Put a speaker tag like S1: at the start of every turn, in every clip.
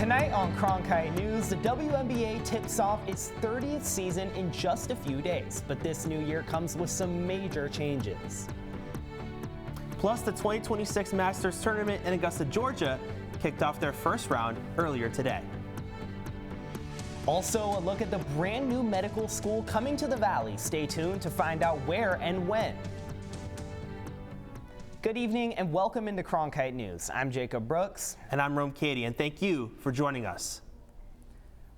S1: Tonight on Cronkite News, the WNBA tips off its 30th season in just a few days, but this new year comes with some major changes.
S2: Plus, the 2026 Masters Tournament in Augusta, Georgia kicked off their first round earlier today.
S1: Also, a look at the brand new medical school coming to the Valley. Stay tuned to find out where and when. Good evening and welcome into Cronkite News. I'm Jacob Brooks.
S2: And I'm Rome Katie, and thank you for joining us.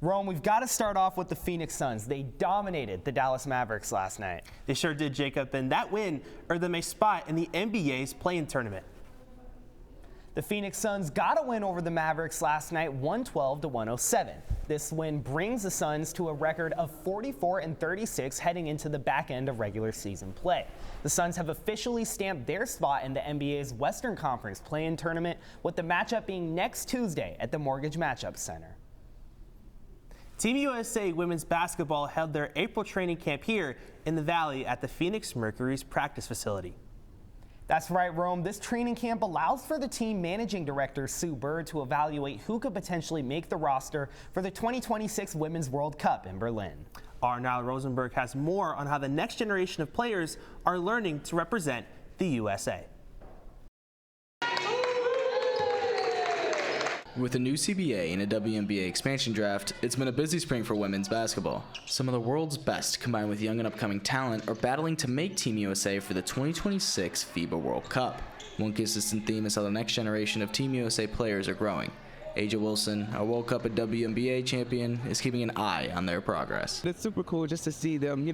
S1: Rome, we've got to start off with the Phoenix Suns. They dominated the Dallas Mavericks last night.
S2: They sure did, Jacob, and that win earned them a spot in the NBA's play-in tournament.
S1: The Phoenix Suns got a win over the Mavericks last night, 112-107. This win brings the Suns to a record of 44-36 heading into the back end of regular season play. The Suns have officially stamped their spot in the NBA's Western Conference play-in tournament, with the matchup being next Tuesday at the Mortgage Matchup Center.
S2: Team USA women's basketball held their April training camp here in the Valley at the Phoenix Mercury's practice facility.
S1: That's right, Rome. This training camp allows for the team managing director Sue Bird to evaluate who could potentially make the roster for the 2026 Women's World Cup in Berlin.
S2: Our Niall Rosenberg has more on how the next generation of players are learning to represent the USA.
S3: With a new CBA and a WNBA expansion draft, it's been a busy spring for women's basketball. Some of the world's best, combined with young and upcoming talent, are battling to make Team USA for the 2026 FIBA World Cup. One consistent theme is how the next generation of Team USA players are growing. Aja Wilson, our World Cup and WNBA champion, is keeping an eye on their progress.
S4: It's super cool just to see them,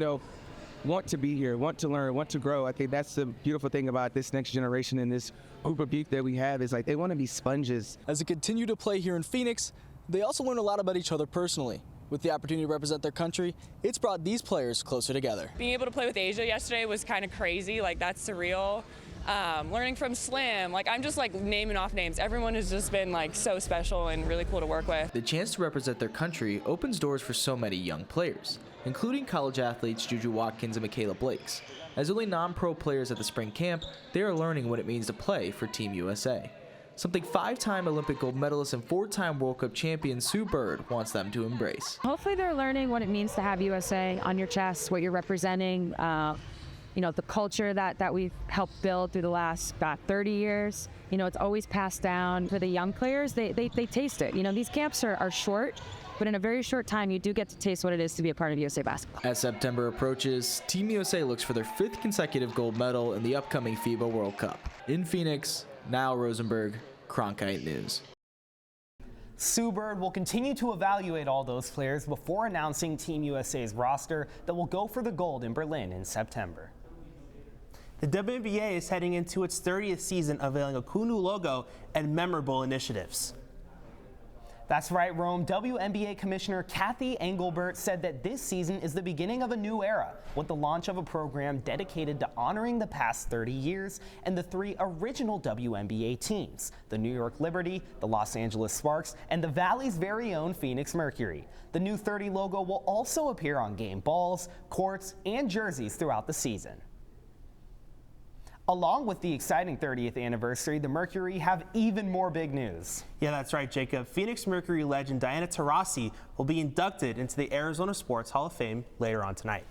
S4: want to be here, want to learn, want to grow. I think that's the beautiful thing about this next generation and this group of youth that we have is they want to be sponges.
S5: As they continue to play here in Phoenix, they also learn a lot about each other personally. With the opportunity to represent their country, it's brought these players closer together.
S6: Being able to play with Aja yesterday was kind of crazy, that's surreal. Learning from Slim, I'm just naming off names. Everyone has just been so special and really cool to work with.
S3: The chance to represent their country opens doors for so many young players, including college athletes Juju Watkins and Michaela Blakes. As only non-pro players at the spring camp, they are learning what it means to play for Team USA. Something 5-time Olympic gold medalist and 4-time World Cup champion Sue Bird wants them to embrace.
S7: Hopefully they're learning what it means to have USA on your chest, what you're representing, the culture that we've helped build through the last about 30 years. It's always passed down. For the young players, they taste it. These camps are short, but in a very short time, you do get to taste what it is to be a part of USA basketball.
S3: As September approaches, Team USA looks for their 5th consecutive gold medal in the upcoming FIBA World Cup. In Phoenix, Niall Rosenberg, Cronkite News.
S1: Sue Bird will continue to evaluate all those players before announcing Team USA's roster that will go for the gold in Berlin in September.
S2: The WNBA is heading into its 30th season, unveiling a cool new logo and memorable initiatives.
S1: That's right, Rome. WNBA Commissioner Kathy Engelbert said that this season is the beginning of a new era, with the launch of a program dedicated to honoring the past 30 years and the 3 original WNBA teams, the New York Liberty, the Los Angeles Sparks, and the Valley's very own Phoenix Mercury. The new 30 logo will also appear on game balls, courts, and jerseys throughout the season. Along with the exciting 30th anniversary, the Mercury have even more big news.
S2: Yeah, that's right, Jacob. Phoenix Mercury legend Diana Taurasi will be inducted into the Arizona Sports Hall of Fame later on tonight.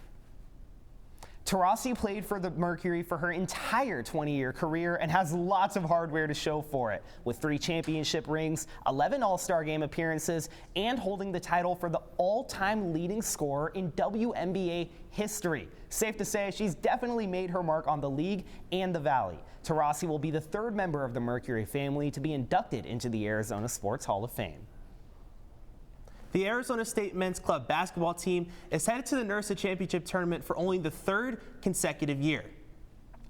S1: Taurasi played for the Mercury for her entire 20-year career and has lots of hardware to show for it, with 3 championship rings, 11 All-Star Game appearances, and holding the title for the all-time leading scorer in WNBA history. Safe to say, she's definitely made her mark on the league and the Valley. Taurasi will be the 3rd member of the Mercury family to be inducted into the Arizona Sports Hall of Fame.
S2: The Arizona State men's club basketball team is headed to the NERSA Championship Tournament for only the 3rd consecutive year.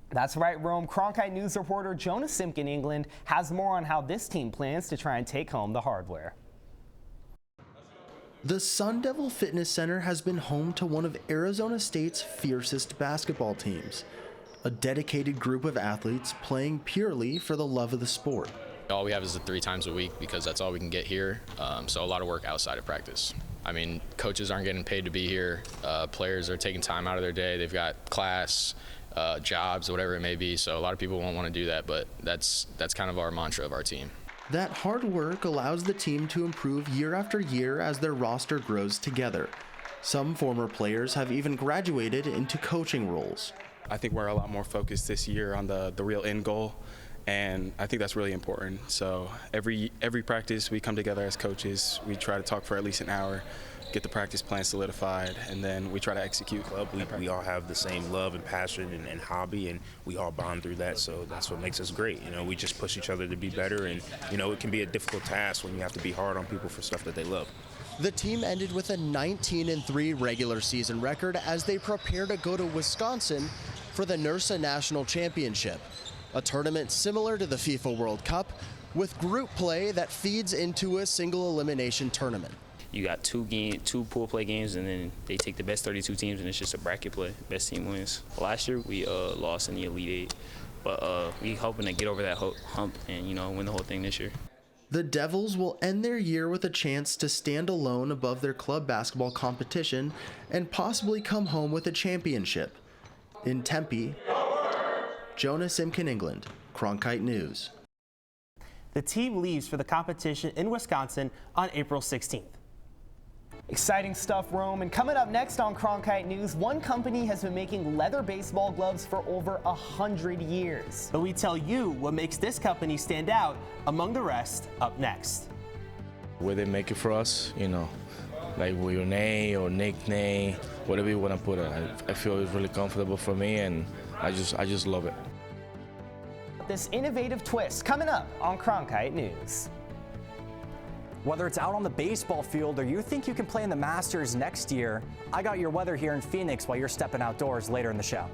S1: That's right, Rome. Cronkite News reporter Jonah Simk in England has more on how this team plans to try and take home the hardware.
S8: The Sun Devil Fitness Center has been home to one of Arizona State's fiercest basketball teams, a dedicated group of athletes playing purely for the love of the sport.
S9: All we have is the 3 times a week because that's all we can get here, so a lot of work outside of practice. I mean, coaches aren't getting paid to be here. Players are taking time out of their day. They've got class, jobs, whatever it may be, so a lot of people won't want to do that, but that's kind of our mantra of our team.
S8: That hard work allows the team to improve year after year as their roster grows together. Some former players have even graduated into coaching roles.
S10: I think we're a lot more focused this year on the real end goal, and I think that's really important. So every practice we come together as coaches, we try to talk for at least an hour, get the practice plan solidified, and then we try to execute.
S11: We all have the same love and passion and hobby, and we all bond through that, so that's what makes us great. You know, we just push each other to be better, and, you know, it can be a difficult task when you have to be hard on people for stuff that they love.
S8: The team ended with a 19-3 regular season record as they prepare to go to Wisconsin for the NERSA National Championship, a tournament similar to the FIFA World Cup with group play that feeds into a single elimination tournament.
S12: You got two pool play games, and then they take the best 32 teams, and it's just a bracket play. Best team wins. Last year we lost in the Elite Eight, but we hoping to get over that hump and, you know, win the whole thing this year.
S8: The Devils will end their year with a chance to stand alone above their club basketball competition and possibly come home with a championship. In Tempe, Jonah Simkin, England, Cronkite News.
S2: The team leaves for the competition in Wisconsin on April 16th.
S1: Exciting stuff, Rome. And coming up next on Cronkite News, one company has been making leather baseball gloves for over 100 years.
S2: But we tell you what makes this company stand out among the rest up next.
S13: Where they make it for us, you know, like with your name or nickname, whatever you want to put it. I feel it's really comfortable for me, and I just love it.
S1: This innovative twist coming up on Cronkite News.
S14: Whether it's out on the baseball field or you think you can play in the Masters next year, I got your weather here in Phoenix while you're stepping outdoors later in the show.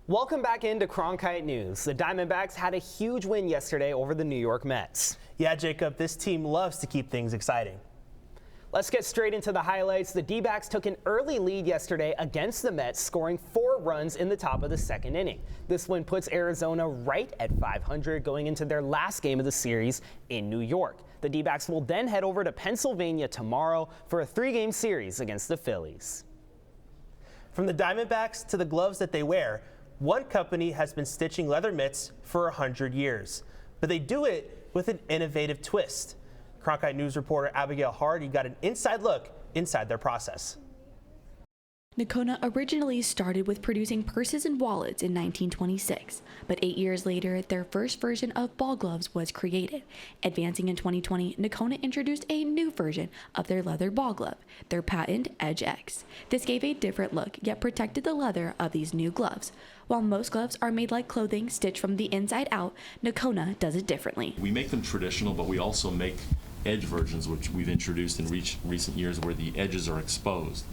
S1: Welcome back into Cronkite News. The Diamondbacks had a huge win yesterday over the New York Mets.
S2: Yeah, Jacob, this team loves to keep things exciting.
S1: Let's get straight into the highlights. The D-backs took an early lead yesterday against the Mets, scoring 4 runs in the top of the second inning. This win puts Arizona right at 500 going into their last game of the series in New York. The D-backs will then head over to Pennsylvania tomorrow for a 3-game series against the Phillies.
S2: From the Diamondbacks to the gloves that they wear, one company has been stitching leather mitts for 100 years, but they do it with an innovative twist. Cronkite News reporter Abigail Hardy got an inside look inside their process.
S15: Nakona originally started with producing purses and wallets in 1926, but 8 years later, their first version of ball gloves was created. Advancing in 2020, Nakona introduced a new version of their leather ball glove, their patent Edge X. This gave a different look, yet protected the leather of these new gloves. While most gloves are made like clothing, stitched from the inside out, Nakona does it differently.
S16: We make them traditional, but we also make edge versions, which we've introduced in recent years, where the edges are exposed.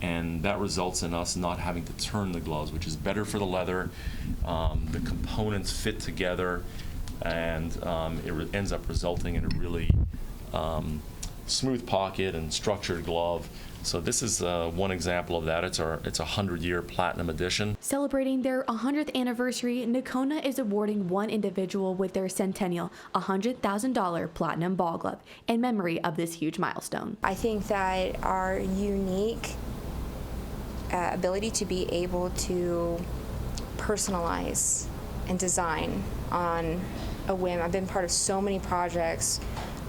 S16: And that results in us not having to turn the gloves, which is better for the leather. The components fit together, and it ends up resulting in a really smooth pocket and structured glove. So this is one example of that. It's a 100-year platinum edition.
S15: Celebrating their 100th anniversary, Nakona is awarding one individual with their centennial $100,000 platinum ball glove in memory of this huge milestone.
S17: I think that our unique ability to be able to personalize and design on a whim. I've been part of so many projects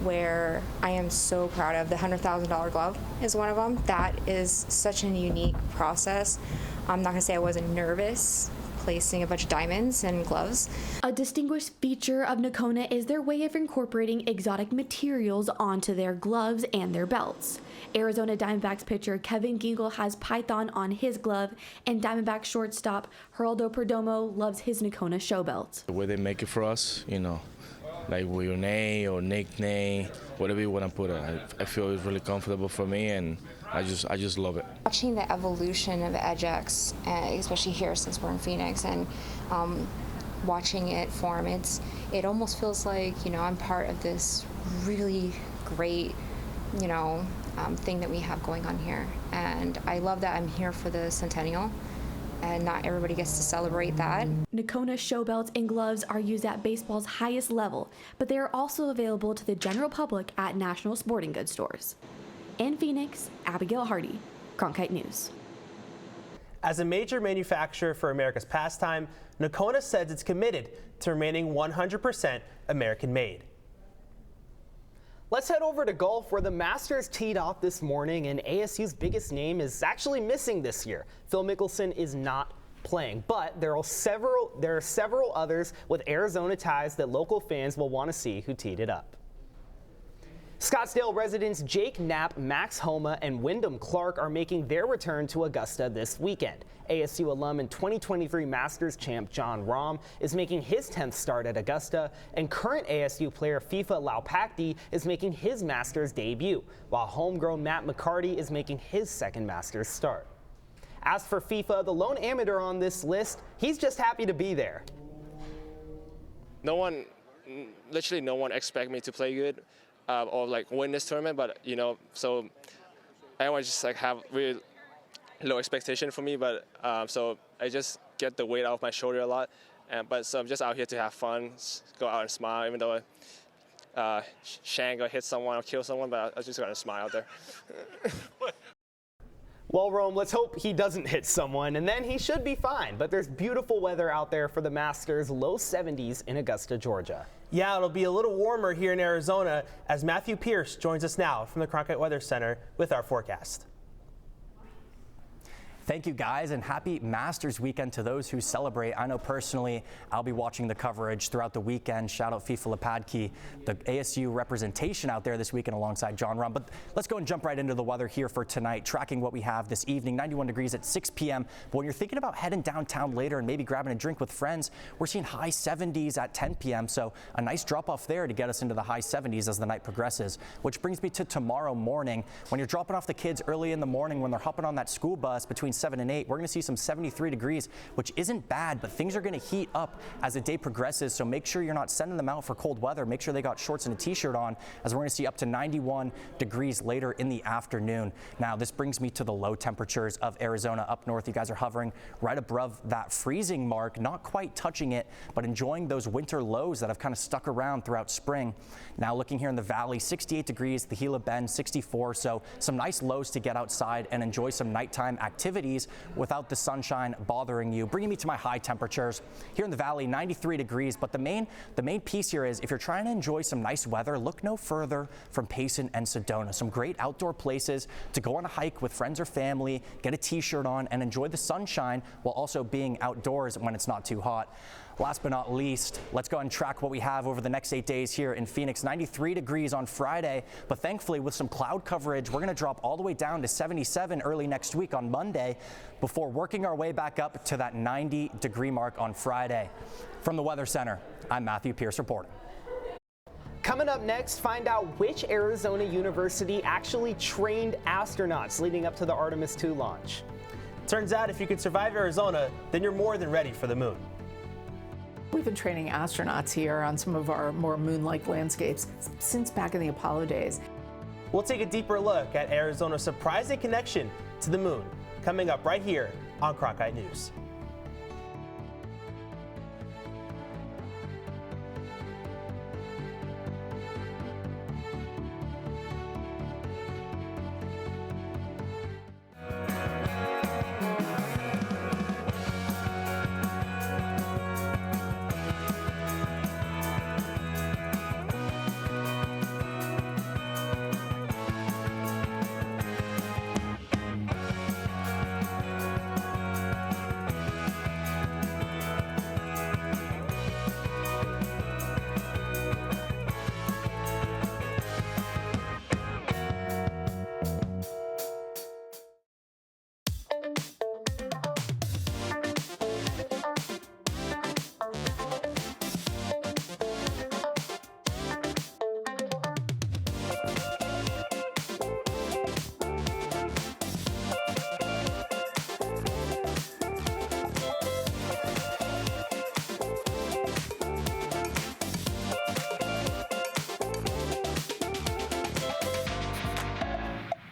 S17: where I am so proud of. The $100,000 glove is one of them. That is such a unique process. I'm not gonna say I wasn't nervous placing a bunch of diamonds and gloves.
S15: A distinguished feature of Nocona is their way of incorporating exotic materials onto their gloves and their belts. Arizona Diamondbacks pitcher Kevin Gingle has python on his glove, and Diamondback shortstop Geraldo Perdomo loves his Nocona show belt.
S13: The way they make it for us, like with your name or nickname, whatever you want to put it. I feel it's really comfortable for me, and I just love it.
S17: Watching the evolution of EdgeX, especially here since we're in Phoenix, and watching it form, it almost feels like, I'm part of this really great, thing that we have going on here. And I love that I'm here for the centennial, and not everybody gets to celebrate that.
S15: Nocona show belts and gloves are used at baseball's highest level, but they are also available to the general public at national sporting goods stores. In Phoenix, Abigail Hardy, Cronkite News.
S2: As a major manufacturer for America's pastime, Nocona says it's committed to remaining 100% American-made.
S1: Let's head over to golf, where the Masters teed off this morning, and ASU's biggest name is actually missing this year. Phil Mickelson is not playing, but there are several others with Arizona ties that local fans will want to see who teed it up. Scottsdale residents Jake Knapp, Max Homa, and Wyndham Clark are making their return to Augusta this weekend. ASU alum and 2023 Masters champ John Rahm is making his 10th start at Augusta, and current ASU player FIFA Laupakdi is making his Masters debut, while homegrown Matt McCarty is making his second Masters start. As for FIFA, the lone amateur on this list, he's just happy to be there.
S18: Literally no one expect me to play good. Or win this tournament, but so everyone just have really low expectation for me, but so I just get the weight off my shoulder a lot, so I'm just out here to have fun, go out and smile, even though Shank or hit someone or kill someone, but I just gotta smile out there.
S1: Well, Rome, let's hope he doesn't hit someone, and then he should be fine. But there's beautiful weather out there for the Masters, low 70s in Augusta, Georgia.
S2: Yeah, it'll be a little warmer here in Arizona as Matthew Pierce joins us now from the Cronkite Weather Center with our forecast.
S14: Thank you, guys, and happy Masters weekend to those who celebrate. I know personally I'll be watching the coverage throughout the weekend. Shout out FIFA Laupakdi, the ASU representation out there this weekend alongside John Rahm. But let's go and jump right into the weather here for tonight, tracking what we have this evening. 91 degrees at 6 p.m. But when you're thinking about heading downtown later and maybe grabbing a drink with friends, we're seeing high 70s at 10 p.m. So a nice drop off there to get us into the high 70s as the night progresses. Which brings me to tomorrow morning. When you're dropping off the kids early in the morning, when they're hopping on that school bus between 7 and 8, we're going to see some 73 degrees, which isn't bad, but things are going to heat up as the day progresses, so make sure you're not sending them out for cold weather. Make sure they got shorts and a t-shirt on, as we're going to see up to 91 degrees later in the afternoon. Now, this brings me to the low temperatures of Arizona up north. You guys are hovering right above that freezing mark, not quite touching it, but enjoying those winter lows that have kind of stuck around throughout spring. Now, looking here in the valley, 68 degrees, the Gila Bend 64, so some nice lows to get outside and enjoy some nighttime activities without the sunshine bothering you. Bringing me to my high temperatures here in the valley, 93 degrees. But the main piece here is if you're trying to enjoy some nice weather, look no further from Payson and Sedona. Some great outdoor places to go on a hike with friends or family, get a t-shirt on, and enjoy the sunshine while also being outdoors when it's not too hot. Last but not least, let's go and track what we have over the next 8 days here in Phoenix. 93 degrees on Friday, but thankfully with some cloud coverage, we're going to drop all the way down to 77 early next week on Monday before working our way back up to that 90-degree mark on Friday. From the Weather Center, I'm Matthew Pierce reporting.
S1: Coming up next, find out which Arizona university actually trained astronauts leading up to the Artemis II launch.
S2: Turns out if you could survive Arizona, then you're more than ready for the moon.
S19: We've been training astronauts here on some of our more moon-like landscapes since back in the Apollo days.
S2: We'll take a deeper look at Arizona's surprising connection to the moon, coming up right here on Cronkite News.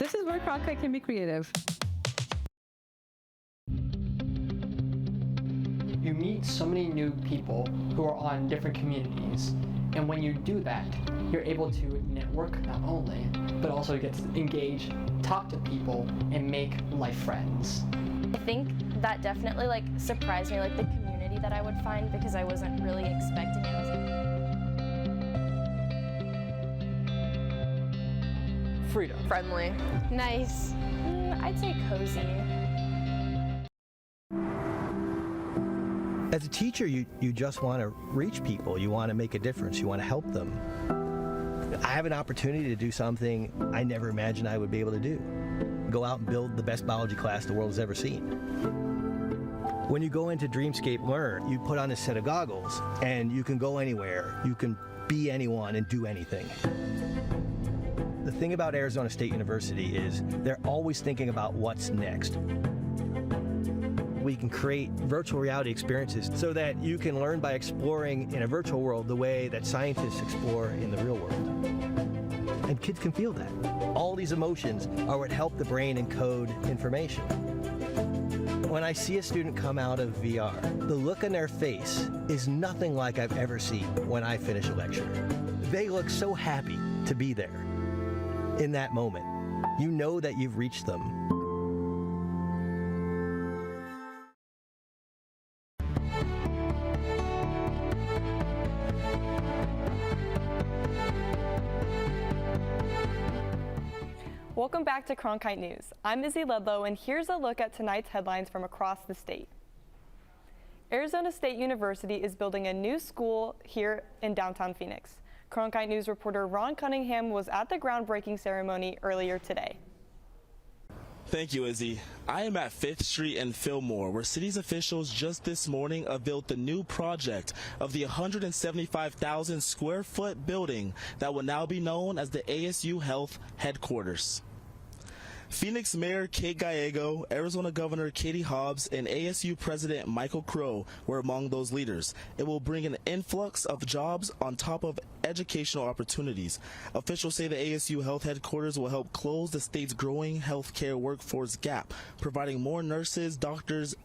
S7: This is where Cronkite can be creative.
S20: You meet so many new people who are on different communities, and when you do that, you're able to network not only, but also get to engage, talk to people, and make life friends.
S21: I think that definitely surprised me, the community that I would find, because I wasn't really expecting it.
S20: Freedom.
S21: Friendly. Nice. I'd say cozy.
S22: As a teacher, you just want to reach people. You want to make a difference. You want to help them. I have an opportunity to do something I never imagined I would be able to do. Go out and build the best biology class the world has ever seen. When you go into Dreamscape Learn, you put on a set of goggles and you can go anywhere. You can be anyone and do anything. The thing about Arizona State University is they're always thinking about what's next. We can create virtual reality experiences so that you can learn by exploring in a virtual world the way that scientists explore in the real world. And kids can feel that. All these emotions are what help the brain encode information. When I see a student come out of VR, the look on their face is nothing like I've ever seen when I finish a lecture. They look so happy to be there in that moment. You know that you've reached them.
S23: Welcome back to Cronkite News. I'm Izzy Ledlow, and here's a look at tonight's headlines from across the state. Arizona State University is building a new school here in downtown Phoenix. Cronkite News reporter Ron Cunningham was at the groundbreaking ceremony earlier today.
S24: Thank you, Izzy. I am at 5th Street and Fillmore, where city's officials just this morning unveiled the new project of the 175,000 square foot building that will now be known as the ASU Health Headquarters. Phoenix Mayor Kate Gallego, Arizona Governor Katie Hobbs, and ASU President Michael Crow were among those leaders. It will bring an influx of jobs on top of educational opportunities. Officials say the ASU Health Headquarters will help close the state's growing healthcare workforce gap, providing more nurses, doctors,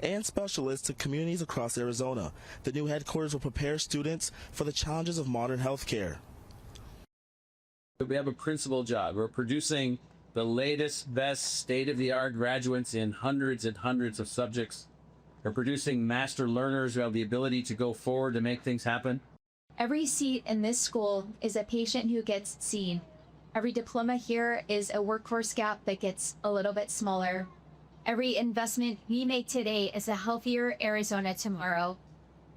S24: and specialists to communities across Arizona. The new headquarters will prepare students for the challenges of modern healthcare.
S25: We have a principal job. We're producing the latest, best, state-of-the-art graduates in hundreds and hundreds of subjects. We're producing master learners who have the ability to go forward to make things happen.
S26: Every seat in this school is a patient who gets seen. Every diploma here is a workforce gap that gets a little bit smaller. Every investment we make today is a healthier Arizona tomorrow.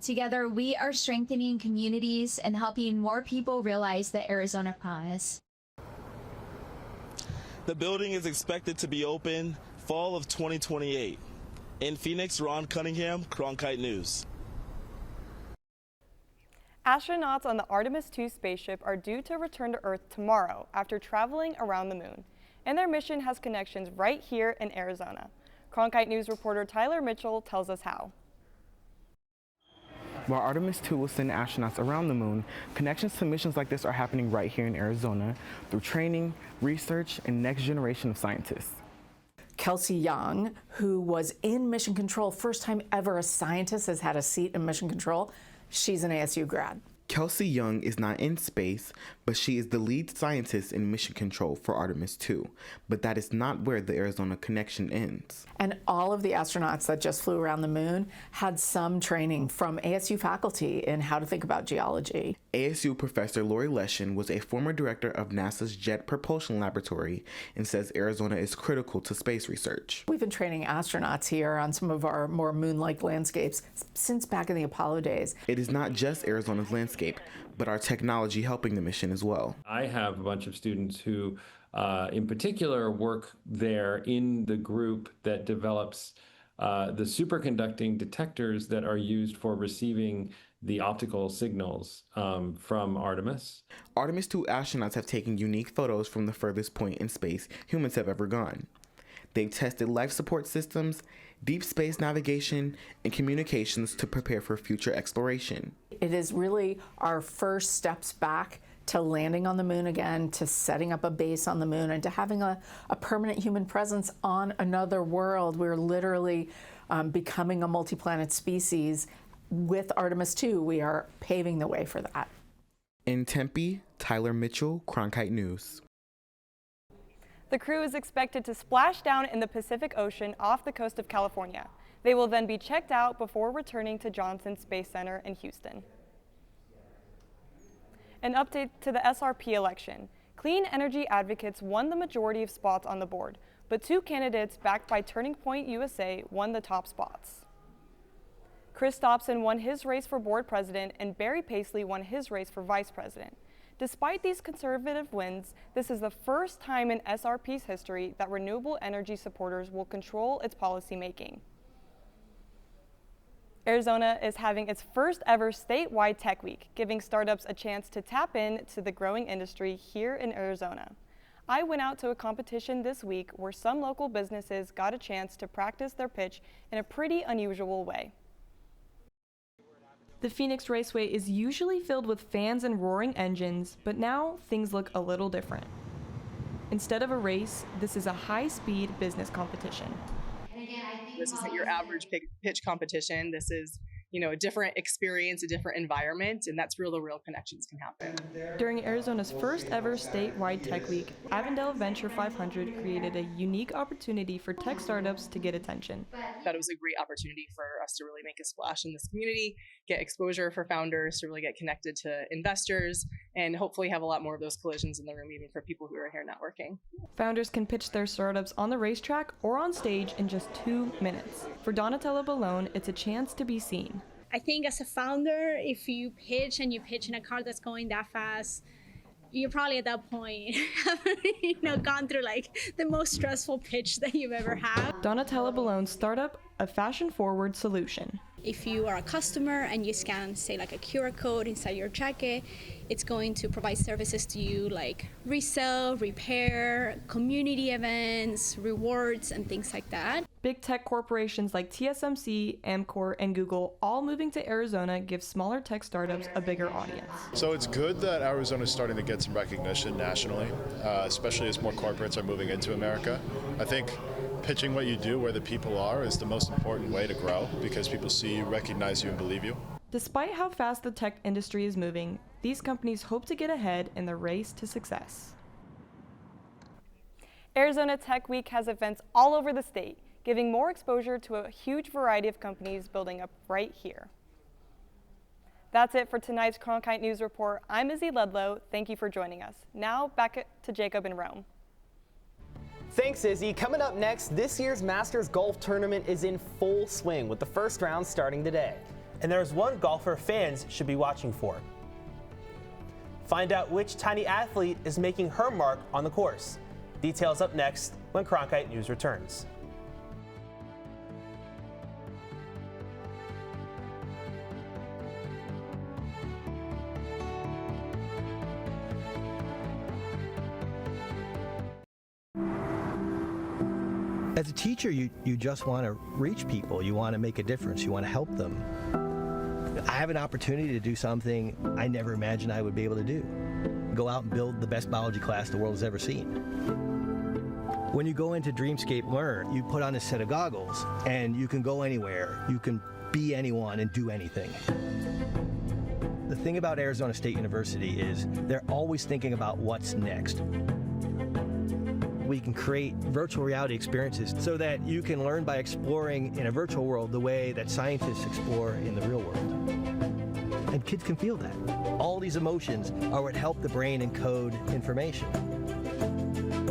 S26: Together, we are strengthening communities and helping more people realize the Arizona promise.
S24: The building is expected to be open fall of 2028. In Phoenix, Ron Cunningham, Cronkite News.
S23: Astronauts on the Artemis II spaceship are due to return to Earth tomorrow after traveling around the moon, and their mission has connections right here in Arizona. Cronkite News reporter Tyler Mitchell tells us how.
S27: While Artemis II will send astronauts around the moon, connections to missions like this are happening right here in Arizona through training, research, and next generation of scientists.
S19: Kelsey Young, who was in Mission Control, first time ever a scientist has had a seat in Mission Control. She's an ASU grad.
S28: Kelsey Young is not in space, but she is the lead scientist in Mission Control for Artemis II. But that is not where the Arizona connection ends.
S19: And all of the astronauts that just flew around the moon had some training from ASU faculty in how to think about geology.
S28: ASU professor Lori Leshin was a former director of NASA's Jet Propulsion Laboratory and says Arizona is critical to space research.
S19: We've been training astronauts here on some of our more moon-like landscapes since back in the Apollo days.
S28: It is not just Arizona's landscape, but our technology helping the mission as well.
S29: I have a bunch of students who in particular work there in the group that develops the superconducting detectors that are used for receiving the optical signals from Artemis.
S28: Artemis II astronauts have taken unique photos from the furthest point in space humans have ever gone. They've tested life support systems, deep space navigation, and communications to prepare for future exploration.
S19: It is really our first steps back to landing on the moon again, to setting up a base on the moon, and to having a permanent human presence on another world. We're literally becoming a multi-planet species. With Artemis II, we are paving the way for that.
S28: In Tempe, Tyler Mitchell, Cronkite News.
S23: The crew is expected to splash down in the Pacific Ocean off the coast of California. They will then be checked out before returning to Johnson Space Center in Houston. An update to the SRP election. Clean energy advocates won the majority of spots on the board, but two candidates backed by Turning Point USA won the top spots. Chris Dobson won his race for board president, and Barry Paisley won his race for vice president. Despite these conservative wins, this is the first time in SRP's history that renewable energy supporters will control its policy making. Arizona is having its first ever statewide Tech Week, giving startups a chance to tap into the growing industry here in Arizona. I went out to a competition this week where some local businesses got a chance to practice their pitch in a pretty unusual way. The Phoenix Raceway is usually filled with fans and roaring engines, but now things look a little different. Instead of a race, this is a high-speed business competition.
S3: This isn't your average pitch competition. This is, a different experience, a different environment, and that's where the real connections can happen.
S23: During Arizona's first ever statewide Tech Week, Avondale Venture 500 created a unique opportunity for tech startups to get attention.
S3: That was a great opportunity for us to really make a splash in this community, get exposure for founders, to really get connected to investors, and hopefully have a lot more of those collisions in the room, even for people who are here networking.
S23: Founders can pitch their startups on the racetrack or on stage in just 2 minutes. For Donatella Ballone, it's a chance to be seen.
S4: I think as a founder, if you pitch and you pitch in a car that's going that fast, you're probably at that point, gone through like the most stressful pitch that you've ever had.
S23: Donatella Ballone's startup, a fashion-forward solution.
S4: If you are a customer and you scan, say, like a QR code inside your jacket, it's going to provide services to you like resale, repair, community events, rewards, and things like that.
S23: Big tech corporations like TSMC, Amcor, and Google all moving to Arizona give smaller tech startups a bigger audience.
S5: So it's good that Arizona is starting to get some recognition nationally, especially as more corporates are moving into America. I think pitching what you do where the people are is the most important way to grow, because people see you, recognize you, and believe you.
S23: Despite how fast the tech industry is moving, these companies hope to get ahead in the race to success. Arizona Tech Week has events all over the state, giving more exposure to a huge variety of companies building up right here. That's it for tonight's Cronkite News Report. I'm Izzy Ludlow. Thank you for joining us. Now back to Jacob in Rome.
S1: Thanks, Izzy. Coming up next, this year's Masters Golf Tournament is in full swing with the first round starting today.
S2: And there's one golfer fans should be watching for. Find out which tiny athlete is making her mark on the course. Details up next when Cronkite News returns.
S22: As a teacher, you just want to reach people. You want to make a difference. You want to help them. I have an opportunity to do something I never imagined I would be able to do. Go out and build the best biology class the world has ever seen. When you go into Dreamscape Learn, you put on a set of goggles and you can go anywhere. You can be anyone and do anything. The thing about Arizona State University is they're always thinking about what's next. We can create virtual reality experiences so that you can learn by exploring in a virtual world the way that scientists explore in the real world. And kids can feel that. All these emotions are what help the brain encode information.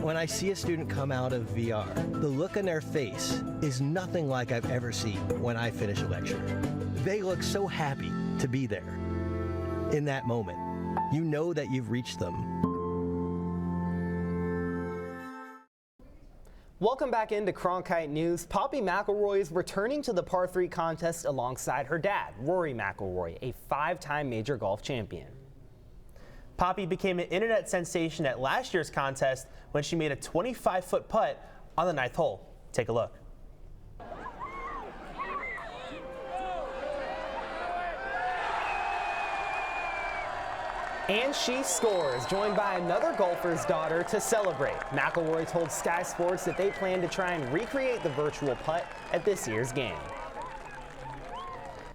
S22: When I see a student come out of VR, the look on their face is nothing like I've ever seen when I finish a lecture. They look so happy to be there in that moment. You know that you've reached them.
S1: Welcome back into Cronkite News. Poppy McElroy is returning to the par 3 contest alongside her dad, Rory McIlroy, a 5-time major golf champion.
S2: Poppy became an internet sensation at last year's contest when she made a 25-foot putt on the 9th hole. Take a look.
S1: And she scores, joined by another golfer's daughter to celebrate. McIlroy told Sky Sports that they plan to try and recreate the virtual putt at this year's game.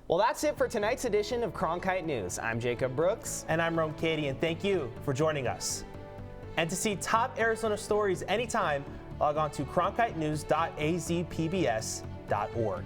S1: Well, that's it for tonight's edition of Cronkite News. I'm Jacob Brooks.
S2: And I'm Rome Cady, and thank you for joining us. And to see top Arizona stories anytime, log on to cronkitenews.azpbs.org.